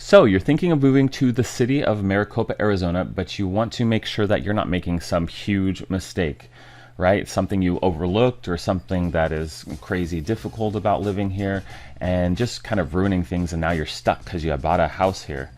So you're thinking of moving to the city of Maricopa, Arizona, but you want to make sure that you're not making some huge mistake, right? Something you overlooked or something that is crazy difficult about living here and just kind of ruining things, and now you're stuck because you bought a house here.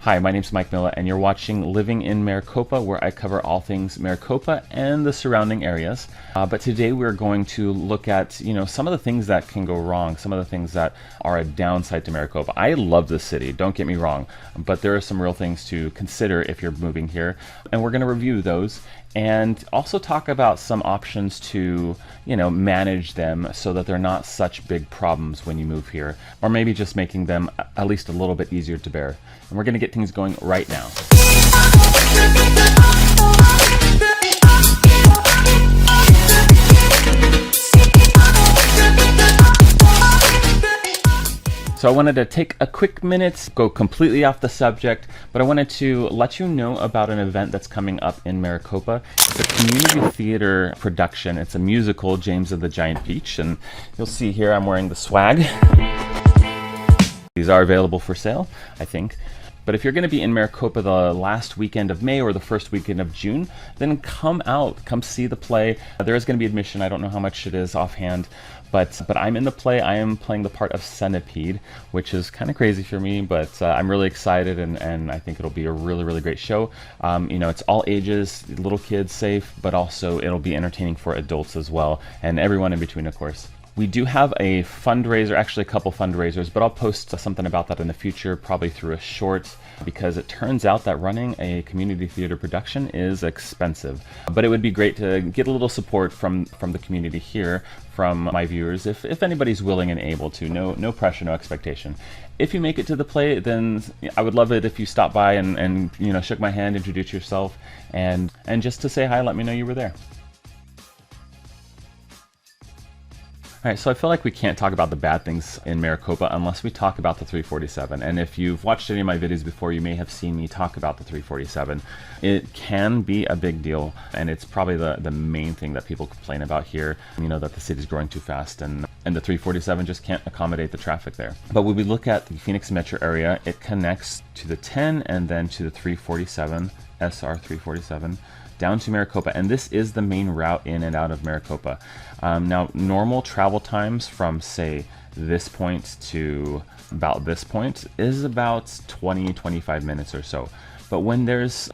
Hi, my name's Mike Miller, and you're watching Living in Maricopa, where I cover all things Maricopa and the surrounding areas. But today we're going to look at, some of the things that can go wrong, some of the things that are a downside to Maricopa. I love this city, don't get me wrong, but there are some real things to consider if you're moving here, and we're going to review those and also talk about some options to, manage them so that they're not such big problems when you move here, or maybe just making them at least a little bit easier to bear. And we're going to get things going right now. So I wanted to take a quick minute, go completely off the subject, but I wanted to let you know about an event that's coming up in Maricopa. It's a community theater production. It's a musical, James of the Giant Peach, and you'll see here I'm wearing the swag. These are available for sale, I think. But if you're going to be in Maricopa the last weekend of May or the first weekend of June, then come out, come see the play. There is going to be admission. I don't know how much it is offhand, but I'm in the play. I am playing the part of Centipede, which is kind of crazy for me, but I'm really excited, and I think it'll be a really, really great show. It's all ages, little kids safe, but also it'll be entertaining for adults as well, and everyone in between, of course. We do have a fundraiser, actually a couple fundraisers, but I'll post something about that in the future, probably through a short, because it turns out that running a community theater production is expensive. But it would be great to get a little support from the community here, from my viewers, if anybody's willing and able to. No pressure, no expectation. If you make it to the play, then I would love it if you stop by and shook my hand, introduce yourself, and just to say hi, let me know you were there. All right, so I feel like we can't talk about the bad things in Maricopa unless we talk about the 347. And if you've watched any of my videos before, you may have seen me talk about the 347. It can be a big deal, and it's probably the main thing that people complain about here, that the city's growing too fast, and the 347 just can't accommodate the traffic there. But when we look at the Phoenix metro area, it connects to the 10 and then to the 347, SR 347, down to Maricopa, and this is the main route in and out of Maricopa. Now, normal travel times from, say, this point to about this point is about 20-25 minutes or so. But when there's,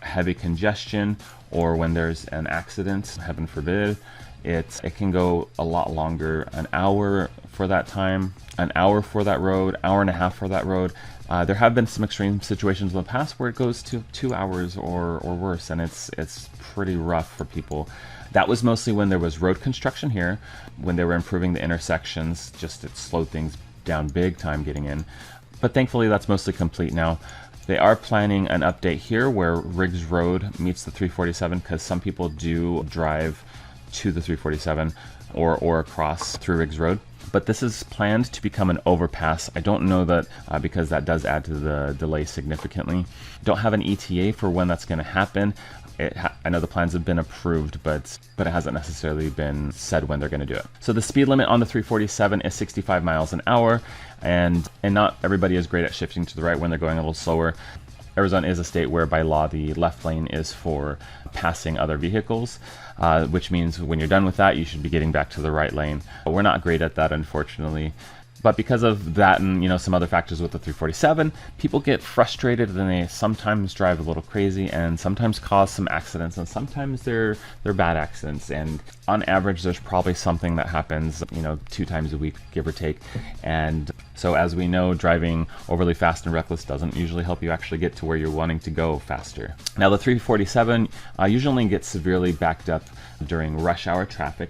heavy congestion, or when there's an accident, heaven forbid, it can go a lot longer. An hour for that time, an hour for that road, hour and a half for that road. There have been some extreme situations in the past where it goes to 2 hours or worse, and it's pretty rough for people. That was mostly when there was road construction here, when they were improving the intersections. Just it slowed things down big time getting in. But thankfully that's mostly complete now. They are planning an update here where Riggs Road meets the 347, because some people do drive to the 347 or across through Riggs Road. But this is planned to become an overpass. I don't know that because that does add to the delay significantly. Don't have an ETA for when that's going to happen. I know the plans have been approved, but it hasn't necessarily been said when they're going to do it. So the speed limit on the 347 is 65 miles an hour, and not everybody is great at shifting to the right when they're going a little slower. Arizona is a state where by law the left lane is for passing other vehicles, which means when you're done with that, you should be getting back to the right lane. But we're not great at that, unfortunately. But because of that and some other factors with the 347, people get frustrated, and they sometimes drive a little crazy and sometimes cause some accidents, and sometimes they're bad accidents. And on average, there's probably something that happens 2 times a week, give or take. And so as we know, driving overly fast and reckless doesn't usually help you actually get to where you're wanting to go faster. Now the 347 usually gets severely backed up during rush hour traffic.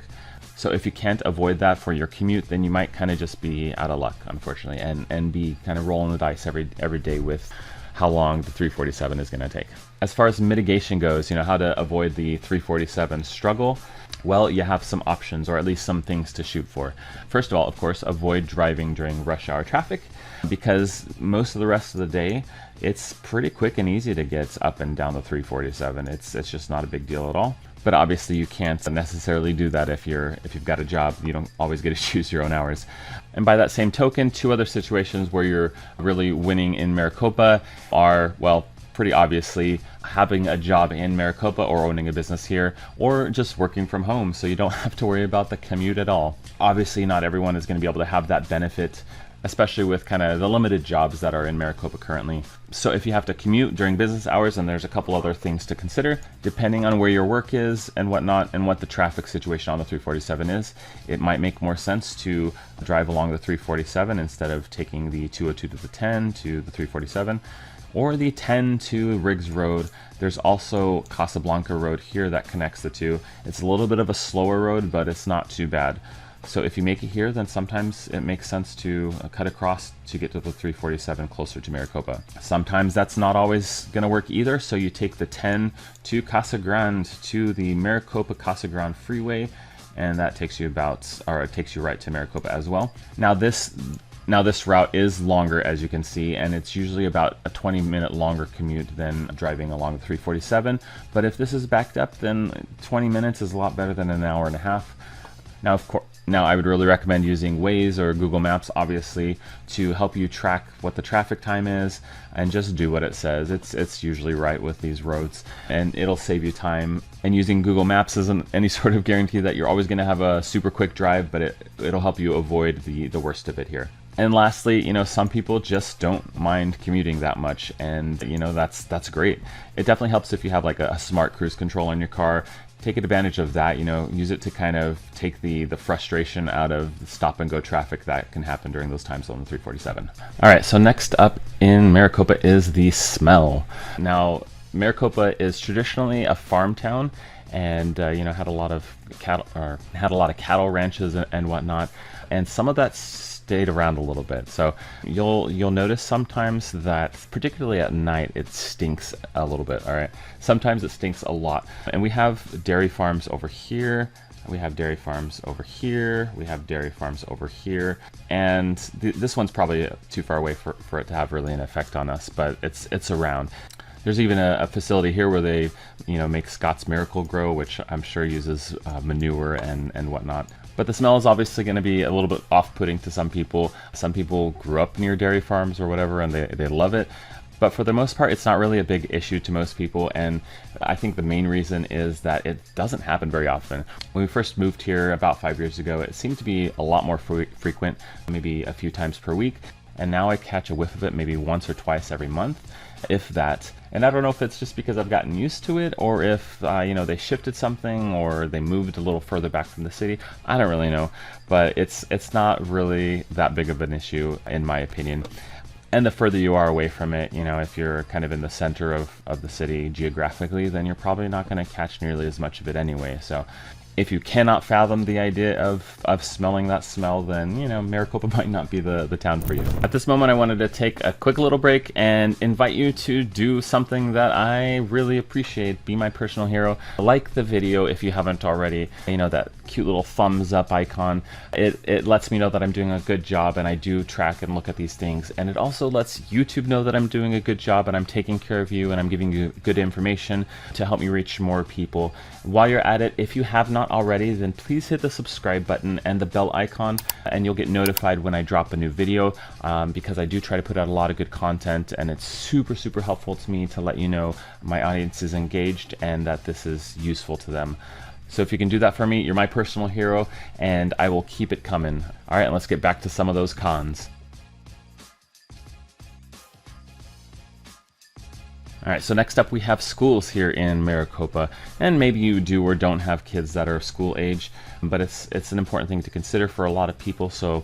So if you can't avoid that for your commute, then you might kind of just be out of luck, unfortunately, and be kind of rolling the dice every day with how long the 347 is going to take. As far as mitigation goes, how to avoid the 347 struggle, well, you have some options, or at least some things to shoot for. First of all, of course, avoid driving during rush hour traffic, because most of the rest of the day, it's pretty quick and easy to get up and down the 347. It's just not a big deal at all. But obviously you can't necessarily do that if you've got a job. You don't always get to choose your own hours. And by that same token, two other situations where you're really winning in Maricopa are, well, pretty obviously having a job in Maricopa or owning a business here, or just working from home so you don't have to worry about the commute at all. Obviously not everyone is going to be able to have that benefit, especially with kind of the limited jobs that are in Maricopa currently. So if you have to commute during business hours, and there's a couple other things to consider, depending on where your work is and whatnot, and what the traffic situation on the 347 is, it might make more sense to drive along the 347 instead of taking the 202 to the 10 to the 347, or the 10 to Riggs Road. There's also Casablanca Road here that connects the two. It's a little bit of a slower road, but it's not too bad. So if you make it here, then sometimes it makes sense to cut across to get to the 347 closer to Maricopa. Sometimes that's not always going to work either, so you take the 10 to Casa Grande to the Maricopa Casa Grande Freeway, and that takes you it takes you right to Maricopa as well. Now this route is longer, as you can see, and it's usually about a 20-minute longer commute than driving along the 347. But if this is backed up, then 20 minutes is a lot better than an hour and a half. Now, I would really recommend using Waze or Google Maps, obviously, to help you track what the traffic time is, and just do what it says. It's usually right with these roads, and it'll save you time. And using Google Maps isn't any sort of guarantee that you're always going to have a super quick drive, but it'll help you avoid the worst of it here. And lastly, some people just don't mind commuting that much, and that's great. It definitely helps if you have like a smart cruise control on your car. Take advantage of that, use it to kind of take the frustration out of the stop and go traffic that can happen during those times on the 347. All right, so next up in Maricopa is the smell. Now, Maricopa is traditionally a farm town, and had a lot of cattle ranches and whatnot, and some of that stayed around a little bit. So you'll notice sometimes that, particularly at night, it stinks a little bit. All right, sometimes it stinks a lot. And we have dairy farms over here, we have dairy farms over here, we have dairy farms over here, and this one's probably too far away for it to have really an effect on us, but it's around. There's even a facility here where they make Scott's Miracle Grow, which I'm sure uses manure and whatnot. But the smell is obviously going to be a little bit off-putting to some people. Some people grew up near dairy farms or whatever, and they love it. But for the most part, it's not really a big issue to most people. And I think the main reason is that it doesn't happen very often. When we first moved here about 5 years ago, it seemed to be a lot more frequent, maybe a few times per week. And now I catch a whiff of it maybe once or twice every month, if that. And I don't know if it's just because I've gotten used to it, or if they shifted something, or they moved a little further back from the city. I don't really know, but it's not really that big of an issue in my opinion. And the further you are away from it, if you're kind of in the center of the city geographically, then you're probably not going to catch nearly as much of it anyway. So if you cannot fathom the idea of smelling that smell, then Maricopa might not be the town for you. At this moment, I wanted to take a quick little break and invite you to do something that I really appreciate. Be my personal hero. Like the video if you haven't already. That cute little thumbs up icon. It lets me know that I'm doing a good job, and I do track and look at these things. And it also lets YouTube know that I'm doing a good job and I'm taking care of you and I'm giving you good information to help me reach more people. While you're at it, if you have not already, then please hit the subscribe button and the bell icon, and you'll get notified when I drop a new video, because I do try to put out a lot of good content, and it's super helpful to me to let you know my audience is engaged and that this is useful to them. So if you can do that for me, you're my personal hero, and I will keep it coming. All right, let's get back to some of those cons. All right, so next up we have schools here in Maricopa, and maybe you do or don't have kids that are school age, but it's an important thing to consider for a lot of people. So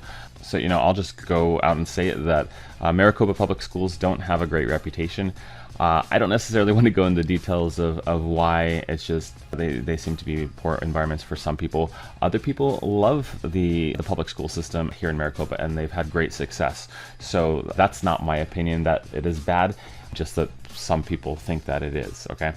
I'll just go out and say it that Maricopa public schools don't have a great reputation. I don't necessarily want to go into details of why. It's just they seem to be poor environments for some people. Other people love the public school system here in Maricopa, and they've had great success. So that's not my opinion that it is bad, just that some people think that it is, okay?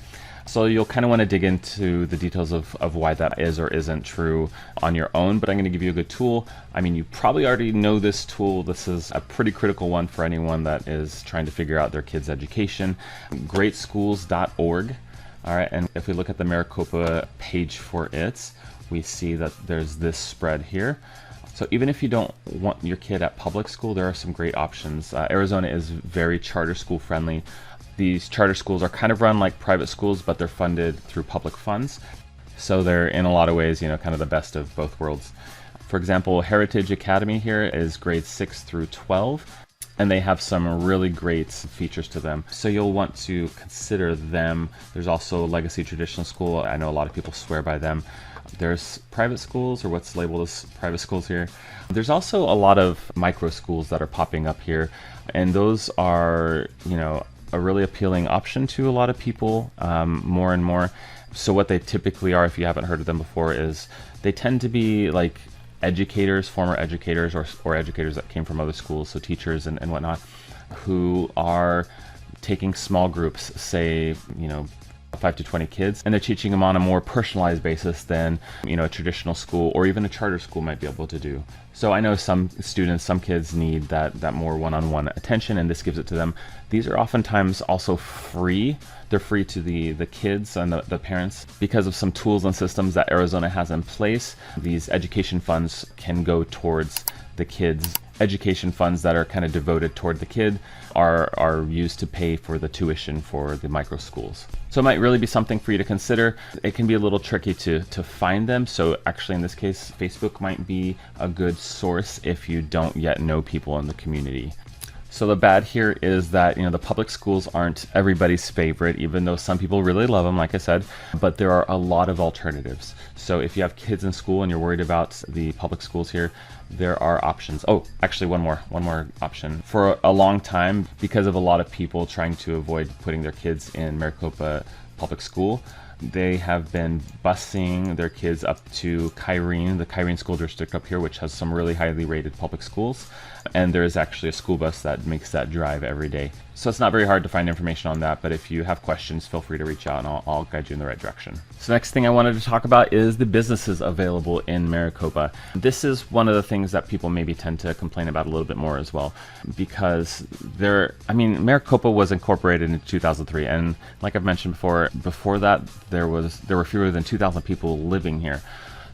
So you'll kind of want to dig into the details of why that is or isn't true on your own, but I'm going to give you a good tool. I mean, you probably already know this tool. This is a pretty critical one for anyone that is trying to figure out their kids' education. Greatschools.org. All right, and if we look at the Maricopa page for it, we see that there's this spread here. So even if you don't want your kid at public school, there are some great options. Arizona is very charter school friendly. These charter schools are kind of run like private schools, but they're funded through public funds. So they're in a lot of ways, kind of the best of both worlds. For example, Heritage Academy here is grades 6 through 12, and they have some really great features to them. So you'll want to consider them. There's also Legacy Traditional School. I know a lot of people swear by them. There's private schools, or what's labeled as private schools here. There's also a lot of micro schools that are popping up here, and those are, a really appealing option to a lot of people, more and more. So what they typically are, if you haven't heard of them before, is they tend to be like educators, former educators, or educators that came from other schools, so teachers and whatnot, who are taking small groups, say, 5 to 20 kids, and they're teaching them on a more personalized basis than a traditional school or even a charter school might be able to do. So I know some students, some kids need that more one-on-one attention, and this gives it to them. These are oftentimes also free. They're free to the kids and the parents because of some tools and systems that Arizona has in place. These education funds can go towards the kids. Education funds that are kind of devoted toward the kid are used to pay for the tuition for the micro schools. So it might really be something for you to consider. It can be a little tricky to find them. So actually in this case, Facebook might be a good source if you don't yet know people in the community. So the bad here is that, the public schools aren't everybody's favorite, even though some people really love them, like I said, but there are a lot of alternatives. So if you have kids in school and you're worried about the public schools here, there are options. Oh, actually one more option. For a long time, because of a lot of people trying to avoid putting their kids in Maricopa public school, they have been busing their kids up to Kyrene, the Kyrene school district up here, which has some really highly rated public schools. And there is actually a school bus that makes that drive every day. So it's not very hard to find information on that, but if you have questions, feel free to reach out and I'll guide you in the right direction. So next thing I wanted to talk about is the businesses available in Maricopa. This is one of the things that people maybe tend to complain about a little bit more as well, because Maricopa was incorporated in 2003, and like I've mentioned before that, there were fewer than 2,000 people living here.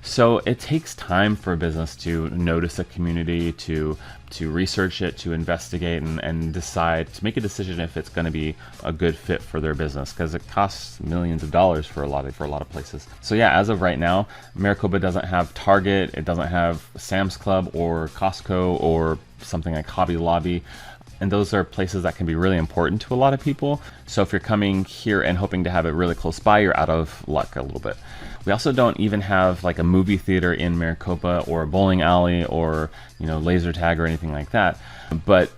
So it takes time for a business to notice a community, to research it, to investigate, and decide to make a decision if it's going to be a good fit for their business, because it costs millions of dollars for a lot of places. So yeah, as of right now, Maricopa doesn't have Target, it doesn't have Sam's Club or Costco or something like Hobby Lobby. And those are places that can be really important to a lot of people. So if you're coming here and hoping to have it really close by, you're out of luck a little bit. We also don't even have like a movie theater in Maricopa or a bowling alley or, laser tag or anything like that. But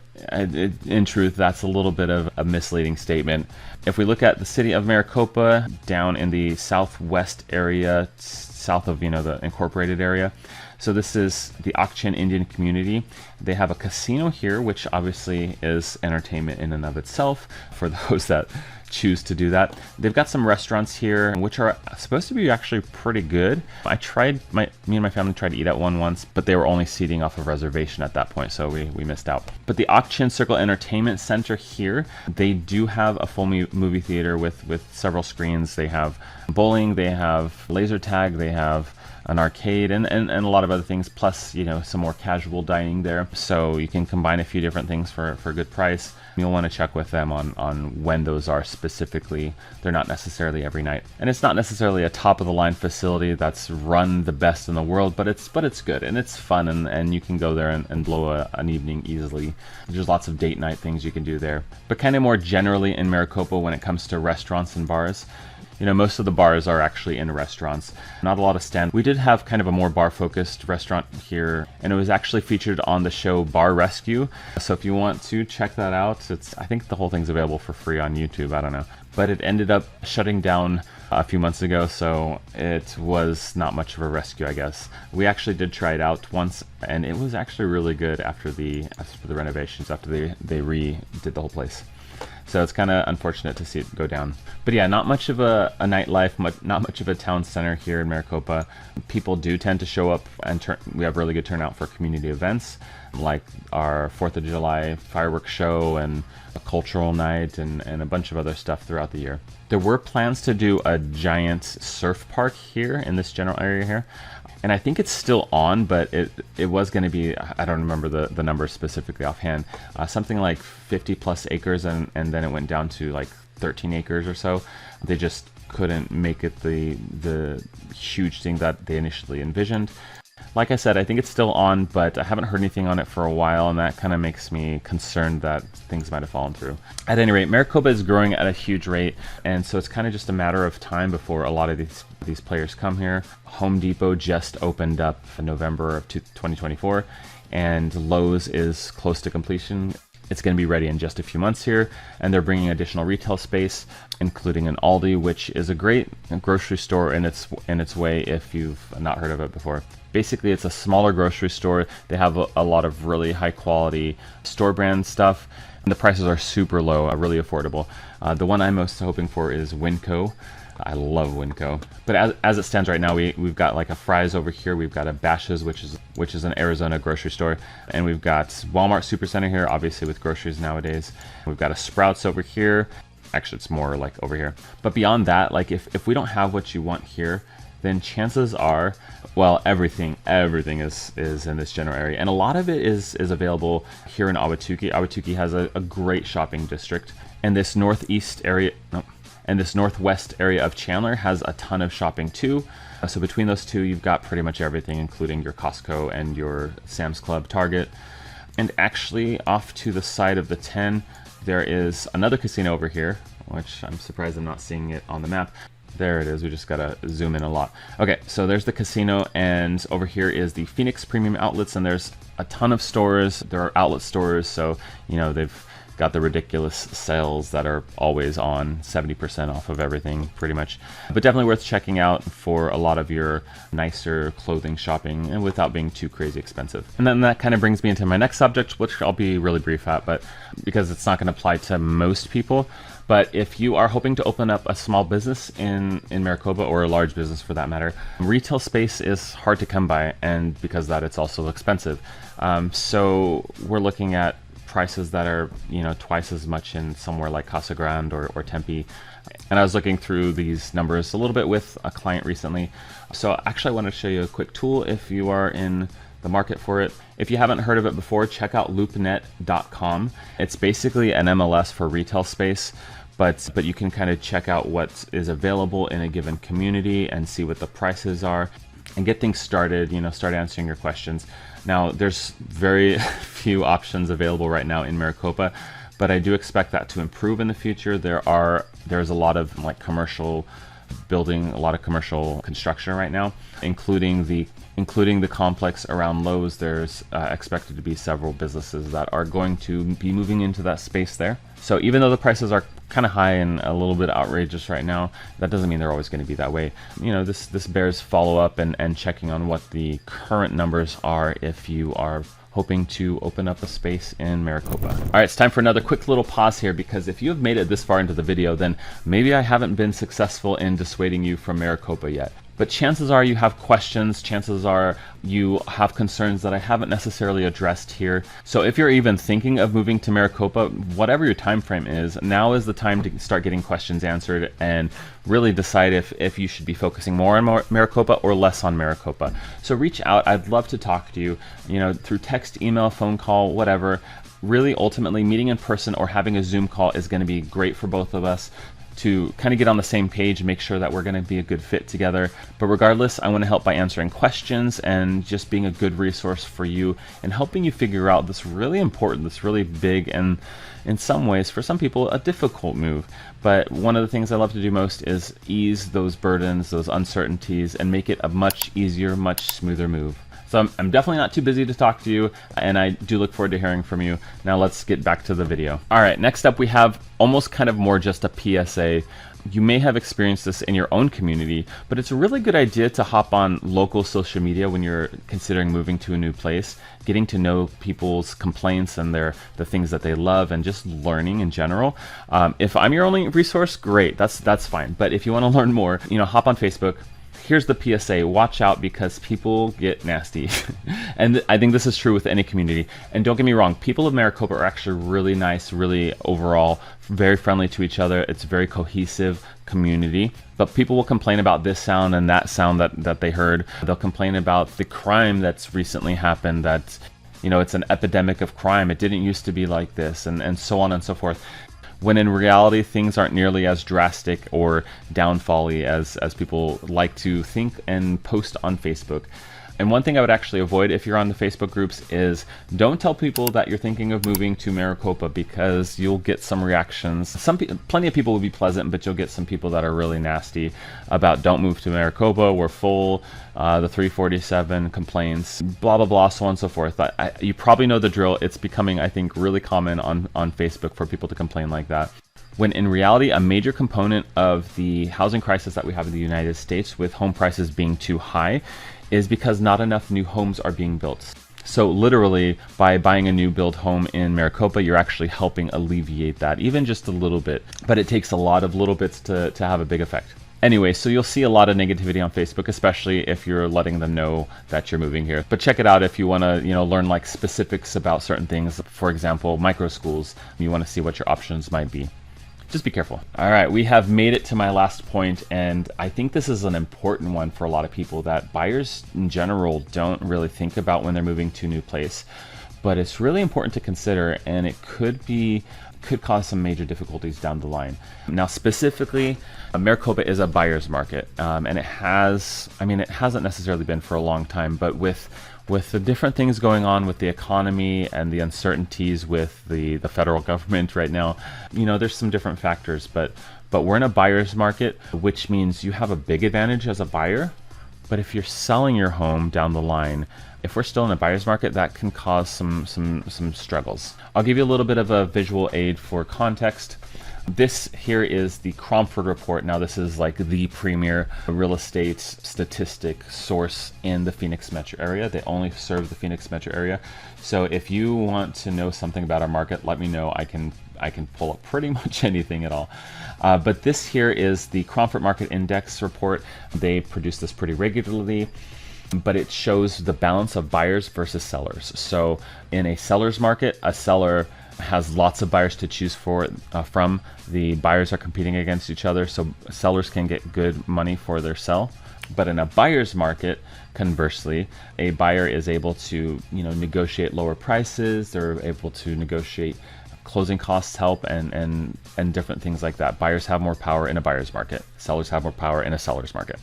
in truth, that's a little bit of a misleading statement. If we look at the city of Maricopa down in the southwest area, south of, the incorporated area, so this is the Ak-Chin Indian community. They have a casino here, which obviously is entertainment in and of itself for those that choose to do that. They've got some restaurants here, which are supposed to be actually pretty good. Me and my family tried to eat at one once, but they were only seating off of reservation at that point, so we missed out. But the Ak-Chin Circle Entertainment Center here, they do have a full movie theater with several screens. They have bowling, they have laser tag, they have an arcade, and a lot of other things, plus some more casual dining there. So you can combine a few different things for a good price. You'll want to check with them on when those are specifically. They're not necessarily every night, and it's not necessarily a top of the line facility that's run the best in the world, but it's good and it's fun, and you can go there and blow an evening easily. There's lots of date night things you can do there. But kind of more generally in Maricopa, when it comes to restaurants and bars, most of the bars are actually in restaurants. Not a lot of stand. We did have kind of a more bar-focused restaurant here, and it was actually featured on the show Bar Rescue. So if you want to check that out, I think the whole thing's available for free on YouTube. I don't know. But it ended up shutting down a few months ago, so it was not much of a rescue, I guess. We actually did try it out once, and it was actually really good after the renovations, after they redid the whole place. So it's kind of unfortunate to see it go down. But yeah, not much of a nightlife, not much of a town center here in Maricopa. People do tend to show up, and we have really good turnout for community events. like our 4th of July fireworks show and a cultural night and a bunch of other stuff throughout the year. There were plans to do a giant surf park here in this general area here. And I think it's still on, but it was going to be, I don't remember the number specifically offhand, something like 50 plus acres, and then it went down to like 13 acres or so. They just couldn't make it the huge thing that they initially envisioned. Like I said, I think it's still on, but I haven't heard anything on it for a while, and that kind of makes me concerned that things might have fallen through. At any rate, Maricopa is growing at a huge rate, and so it's kind of just a matter of time before a lot of these players come here. Home Depot just opened up in November of 2024, and Lowe's is close to completion. It's going to be ready in just a few months here, and they're bringing additional retail space, including an Aldi, which is a great grocery store in its way if you've not heard of it before. Basically, it's a smaller grocery store. They have a lot of really high quality store brand stuff, and the prices are super low, really affordable. The one I'm most hoping for is Winco. I love Winco. But as it stands right now, we've got like a Fry's over here. We've got a Bash's, which is an Arizona grocery store, and we've got Walmart Supercenter here, obviously with groceries nowadays. We've got a Sprouts over here. Actually, it's more like over here. But beyond that, like if we don't have what you want here, then chances are, well, everything is in this general area, and a lot of it is available here in Ahwatukee. Ahwatukee has a great shopping district, and this northwest area of Chandler has a ton of shopping too. So between those two, you've got pretty much everything, including your Costco and your Sam's Club, Target. And actually, off to the side of the 10, there is another casino over here, which I'm surprised I'm not seeing it on the map. There it is. We just gotta zoom in a lot. Okay, so there's the casino, and over here is the Phoenix Premium Outlets, and there's a ton of stores. There are outlet stores, so you know they've got the ridiculous sales that are always on, 70% off of everything pretty much. But definitely worth checking out for a lot of your nicer clothing shopping and without being too crazy expensive. And then that kind of brings me into my next subject, which I'll be really brief at, but because it's not going to apply to most people. But if you are hoping to open up a small business in Maricopa, or a large business for that matter, retail space is hard to come by, and because of that, it's also expensive. So we're looking at prices that are, you know, twice as much in somewhere like Casa Grande or Tempe. And I was looking through these numbers a little bit with a client recently. So actually I want to show you a quick tool if you are in the market for it. If you haven't heard of it before, check out loopnet.com. It's basically an MLS for retail space, but you can kind of check out what is available in a given community and see what the prices are and get things started, you know, start answering your questions. Now, there's very few options available right now in Maricopa, but I do expect that to improve in the future. There's a lot of like commercial building, a lot of commercial construction right now, including the complex around Lowe's. There's expected to be several businesses that are going to be moving into that space there. So even though the prices are kind of high and a little bit outrageous right now, that doesn't mean they're always going to be that way. You know, this bears follow up and checking on what the current numbers are if you are hoping to open up a space in Maricopa. All right, it's time for another quick little pause here, because if you have made it this far into the video, then maybe I haven't been successful in dissuading you from Maricopa yet. But chances are you have questions, chances are you have concerns that I haven't necessarily addressed here. So if you're even thinking of moving to Maricopa, whatever your time frame is, now is the time to start getting questions answered and really decide if you should be focusing more on Maricopa or less on Maricopa. So reach out. I'd love to talk to you, you know, through text, email, phone call, whatever. Really, ultimately, meeting in person or having a Zoom call is going to be great for both of us to kind of get on the same page, make sure that we're going to be a good fit together. But regardless, I want to help by answering questions and just being a good resource for you and helping you figure out this really important, this really big, and in some ways, for some people, a difficult move. But one of the things I love to do most is ease those burdens, those uncertainties, and make it a much easier, much smoother move. So I'm definitely not too busy to talk to you, and I do look forward to hearing from you. Now let's get back to the video. All right, next up we have almost kind of more just a PSA. You may have experienced this in your own community, but it's a really good idea to hop on local social media when you're considering moving to a new place, getting to know people's complaints and the things that they love, and just learning in general. If I'm your only resource, great, that's fine. But if you want to learn more, you know, hop on Facebook, here's the PSA, watch out because people get nasty. And I think this is true with any community. And don't get me wrong, people of Maricopa are actually really nice, really overall very friendly to each other. It's a very cohesive community. But people will complain about this sound and that sound that they heard. They'll complain about the crime that's recently happened, that, you know, it's an epidemic of crime. It didn't used to be like this, and so on and so forth. When in reality, things aren't nearly as drastic or downfall-y as people like to think and post on Facebook. And one thing I would actually avoid if you're on the Facebook groups is don't tell people that you're thinking of moving to Maricopa, because you'll get some reactions. Plenty of people will be pleasant, but you'll get some people that are really nasty about don't move to Maricopa, we're full, the 347 complaints, blah, blah, blah, so on and so forth. You probably know the drill. It's becoming, I think, really common on Facebook for people to complain like that. When in reality, a major component of the housing crisis that we have in the United States, with home prices being too high, is because not enough new homes are being built. So literally, by buying a new build home in Maricopa, you're actually helping alleviate that, even just a little bit. But it takes a lot of little bits to have a big effect. Anyway, so you'll see a lot of negativity on Facebook, especially if you're letting them know that you're moving here. But check it out if you want to, learn like specifics about certain things. For example, micro schools. You want to see what your options might be. Just be careful. All right, we have made it to my last point, and I think this is an important one for a lot of people that buyers in general don't really think about when they're moving to a new place. But it's really important to consider, and it could cause some major difficulties down the line. Now, specifically, Maricopa is a buyer's market, and it hasn't necessarily been for a long time, but with the different things going on with the economy and the uncertainties with the federal government right now, there's some different factors, but we're in a buyer's market, which means you have a big advantage as a buyer. But if you're selling your home down the line, if we're still in a buyer's market, that can cause some struggles. I'll give you a little bit of a visual aid for context. This here is the Cromford Report. Now, this is like the premier real estate statistic source in the Phoenix metro area. They only serve the Phoenix metro area. So if you want to know something about our market, let me know. I can pull up pretty much anything at all. But this here is the Cromford Market Index report. They produce this pretty regularly, but it shows the balance of buyers versus sellers. So in a seller's market, a seller has lots of buyers to choose from. The buyers are competing against each other, so sellers can get good money for their sell. But in a buyer's market, conversely, a buyer is able to negotiate lower prices. They're able to negotiate closing costs help and different things like that. Buyers have more power in a buyer's market. Sellers have more power in a seller's market.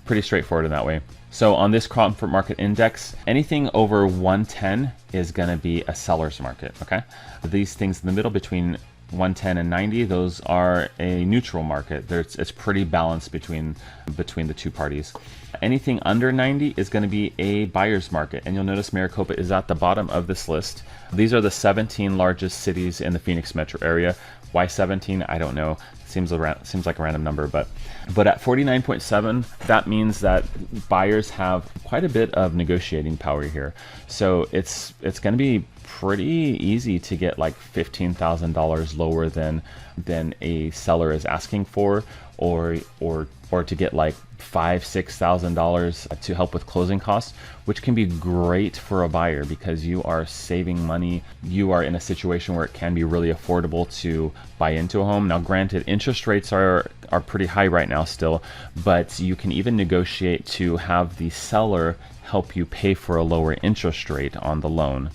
Pretty straightforward in that way. So on this Cromford Market Index, anything over 110 is going to be a seller's market, okay? These things in the middle between 110 and 90, those are a neutral market. It's pretty balanced between the two parties. Anything under 90 is going to be a buyer's market, and you'll notice Maricopa is at the bottom of this list. These are the 17 largest cities in the Phoenix metro area. Why 17? I don't know. Seems like a random number, but at 49.7, that means that buyers have quite a bit of negotiating power here. So it's going to be pretty easy to get like $15,000 lower than a seller is asking for, or to get like $5,000-$6,000 to help with closing costs, which can be great for a buyer because you are saving money. You are in a situation where it can be really affordable to buy into a home. Now, granted, interest rates are pretty high right now still, but you can even negotiate to have the seller help you pay for a lower interest rate on the loan.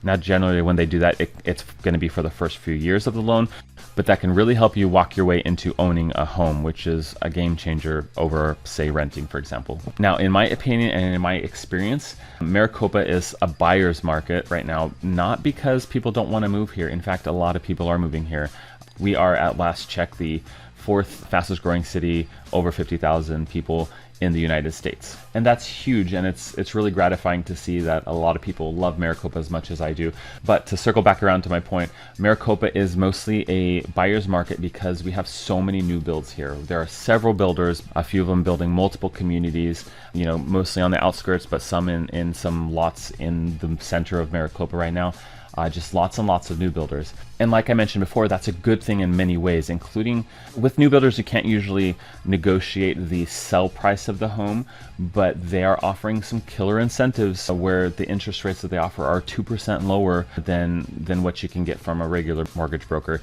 Now, generally, when they do that, it's going to be for the first few years of the loan, but that can really help you walk your way into owning a home, which is a game changer over, say, renting, for example. Now, in my opinion and in my experience, Maricopa is a buyer's market right now, not because people don't want to move here. In fact, a lot of people are moving here. We are, at last check, the fourth fastest growing city, over 50,000 people in the United States. And that's huge, and it's really gratifying to see that a lot of people love Maricopa as much as I do. But to circle back around to my point, Maricopa is mostly a buyer's market because we have so many new builds here. There are several builders, a few of them building multiple communities, mostly on the outskirts, but some in some lots in the center of Maricopa right now. just lots and lots of new builders. And like I mentioned before, that's a good thing in many ways, including with new builders, you can't usually negotiate the sell price of the home, but they are offering some killer incentives where the interest rates that they offer are 2% lower than what you can get from a regular mortgage broker.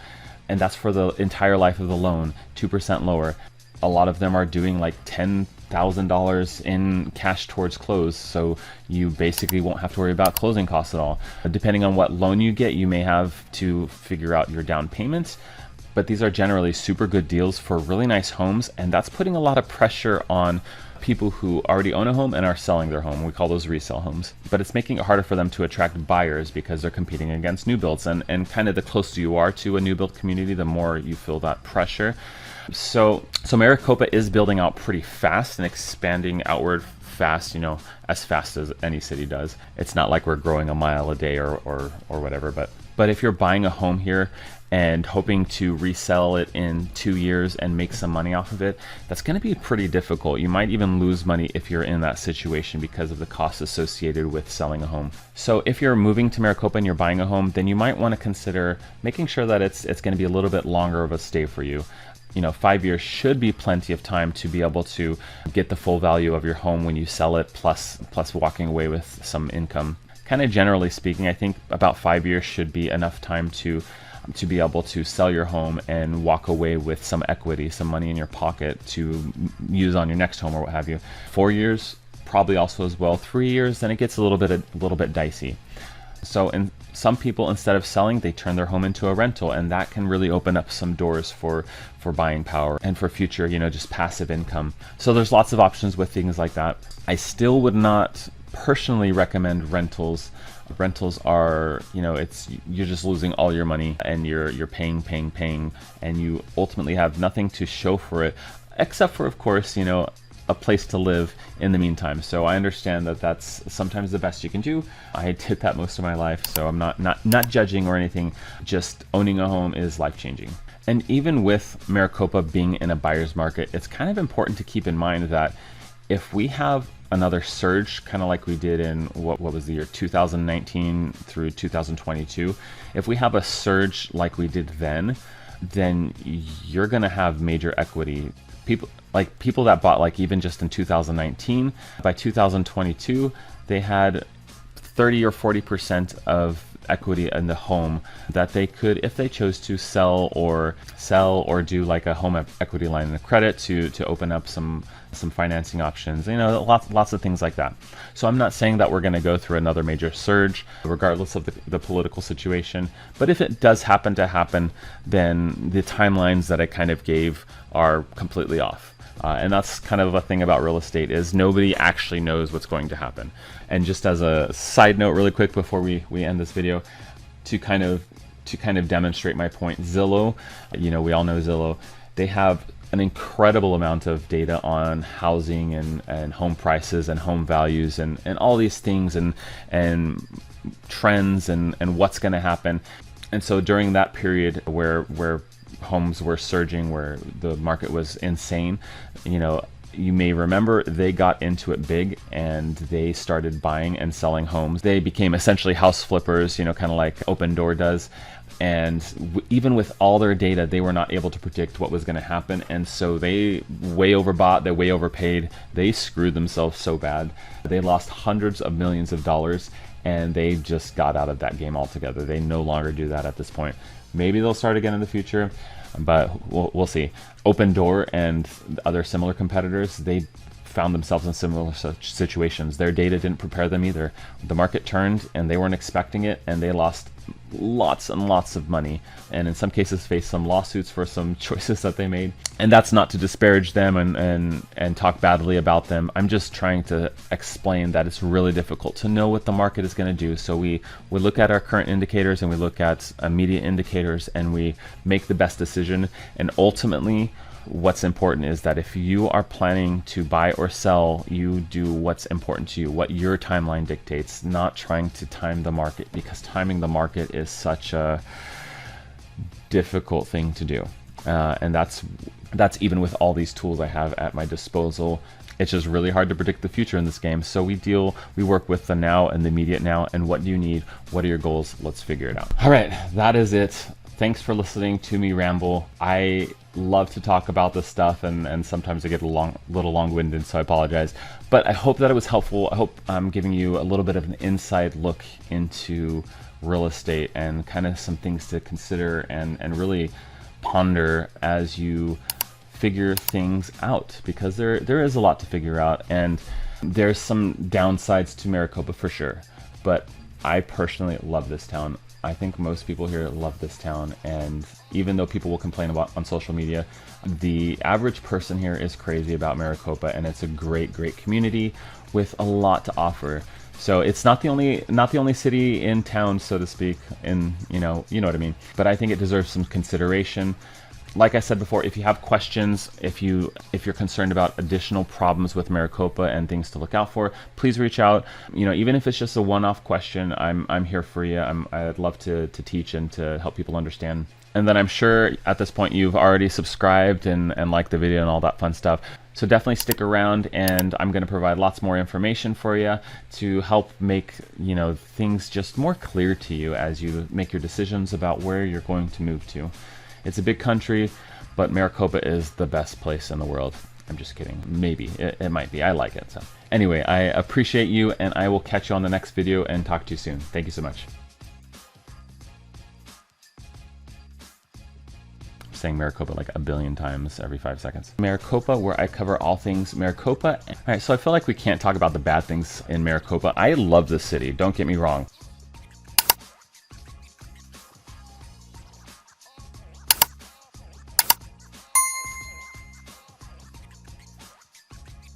And that's for the entire life of the loan, 2% lower. A lot of them are doing like $10,000 in cash towards close, so you basically won't have to worry about closing costs at all. Depending on what loan you get, you may have to figure out your down payments, but these are generally super good deals for really nice homes, and that's putting a lot of pressure on people who already own a home and are selling their home. We call those resale homes. But it's making it harder for them to attract buyers because they're competing against new builds, and kind of the closer you are to a new build community, the more you feel that pressure. So Maricopa is building out pretty fast and expanding outward fast, as fast as any city does. It's not like we're growing a mile a day or whatever, but if you're buying a home here and hoping to resell it in 2 years and make some money off of it, that's going to be pretty difficult. You might even lose money if you're in that situation because of the costs associated with selling a home. So if you're moving to Maricopa and you're buying a home, then you might want to consider making sure that it's going to be a little bit longer of a stay for you. 5 years should be plenty of time to be able to get the full value of your home when you sell it, plus walking away with some income. Kind of generally speaking, I think about 5 years should be enough time to be able to sell your home and walk away with some equity, some money in your pocket to use on your next home or what have you. 4 years probably also as well. 3 years, then it gets a little bit dicey. So some people, instead of selling, they turn their home into a rental, and that can really open up some doors for buying power and for future, just passive income. So there's lots of options with things like that. I still would not personally recommend rentals. Rentals are, you're just losing all your money, and you're paying, and you ultimately have nothing to show for it, except for, of course, a place to live in the meantime. So I understand that that's sometimes the best you can do. I did that most of my life, so I'm not judging or anything. Just owning a home is life-changing. And even with Maricopa being in a buyer's market, it's kind of important to keep in mind that if we have another surge, kind of like we did in what was the year 2019 through 2022, if we have a surge like we did then you're going to have major equity. People that bought even just in 2019, by 2022 they had 30 or 40% of equity in the home that they could, if they chose to, sell or do like a home equity line of credit to open up some financing options, lots of things like that. So I'm not saying that we're going to go through another major surge regardless of the political situation, but if it does happen to happen, then the timelines that I kind of gave are completely off. And that's kind of a thing about real estate, is nobody actually knows what's going to happen. And just as a side note really quick before we end this video, to kind of demonstrate my point, Zillow, we all know Zillow, they have an incredible amount of data on housing and home prices and home values and all these things and trends and what's going to happen. And so during that period where homes were surging, where the market was insane, you may remember they got into it big and they started buying and selling homes. They became essentially house flippers, kind of like Open Door does. And even with all their data, they were not able to predict what was going to happen. And so they way overbought, they way overpaid, they screwed themselves so bad. They lost hundreds of millions of dollars, and they just got out of that game altogether. They no longer do that at this point. Maybe they'll start again in the future, but we'll see. Open Door and other similar competitors, they found themselves in similar such situations. Their data didn't prepare them either. The market turned and they weren't expecting it, and they lost lots and lots of money, and in some cases faced some lawsuits for some choices that they made. And that's not to disparage them and talk badly about them. I'm just trying to explain that it's really difficult to know what the market is going to do. So we look at our current indicators and we look at immediate indicators and we make the best decision. And ultimately, what's important is that if you are planning to buy or sell, you do what's important to you, what your timeline dictates, not trying to time the market, because timing the market is such a difficult thing to do. And that's even with all these tools I have at my disposal. It's just really hard to predict the future in this game. So we work with the now and the immediate now. And what do you need? What are your goals? Let's figure it out. All right, that is it. Thanks for listening to me ramble. I love to talk about this stuff, and sometimes I get a little long-winded, so I apologize. But I hope that it was helpful. I hope I'm giving you a little bit of an inside look into real estate and kind of some things to consider and really ponder as you figure things out, because there is a lot to figure out, and there's some downsides to Maricopa for sure. But I personally love this town. I think most people here love this town, and even though people will complain about on social media, the average person here is crazy about Maricopa, and it's a great community with a lot to offer. So it's not the only city in town, so to speak, in you know what I mean. But I think it deserves some consideration. Like I said before, if you have questions, if you're concerned about additional problems with Maricopa and things to look out for, please reach out. Even if it's just a one-off question, I'm here for you. I'd love to teach and to help people understand. And then I'm sure at this point you've already subscribed and liked the video and all that fun stuff. So definitely stick around, and I'm going to provide lots more information for you to help make things just more clear to you as you make your decisions about where you're going to move to. It's a big country, but Maricopa is the best place in the world. I'm just kidding. Maybe. It might be. I like it. So anyway, I appreciate you, and I will catch you on the next video and talk to you soon. Thank you so much. I'm saying Maricopa like a billion times every 5 seconds. Maricopa, where I cover all things Maricopa. All right, so I feel like we can't talk about the bad things in Maricopa. I love this city. Don't get me wrong.